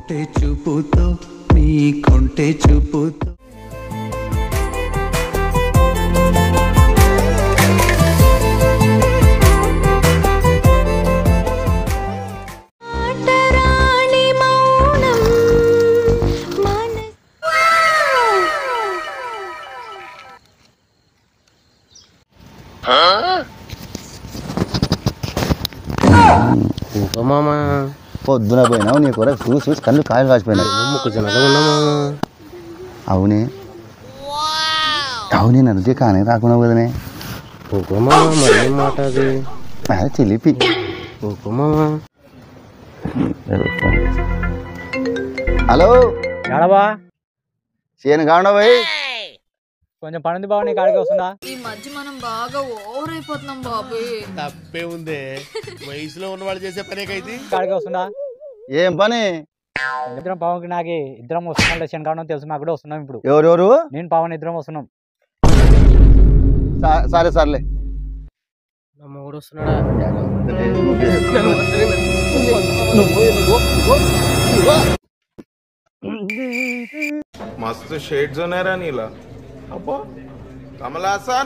కొంటె చూపుతో నీ కొంటె చూపుతో మామా పొద్దున పోయినావు నీ కూర చూసి చూసి కళ్ళు కాయలు కాసిపోయినాయి. అవునే అవునే నడితే కానీ రాకుండా పోదనే మాట అది చిలిపి. హలో ఎడబా చేయను కావడా పోయి కొంచెం పనుంది బాబు, నీ కాడికి వస్తుందా? ఈ మధ్య మనం బాగా ఓవర్ అయిపోతున్నాం బాబు. తప్పే ఉందే, వయసులో ఉన్నవాళ్ళు చేసే పనేకైతే. కాడికి వస్తుందా? ఏం పని? ఇద్దరం పవన్కి నాకు ఇద్దరం వస్తున్నాం. శనకాలం తెలుసు, నాకు కూడా వస్తున్నాం. ఇప్పుడు ఎవరెవరు? నేను పవన్ ఇద్దరం వస్తున్నాం. సరే సర్లే. మూడు వస్తున్నాడా? मस्त शेड जो नाही राणीला अप्पा कमला असा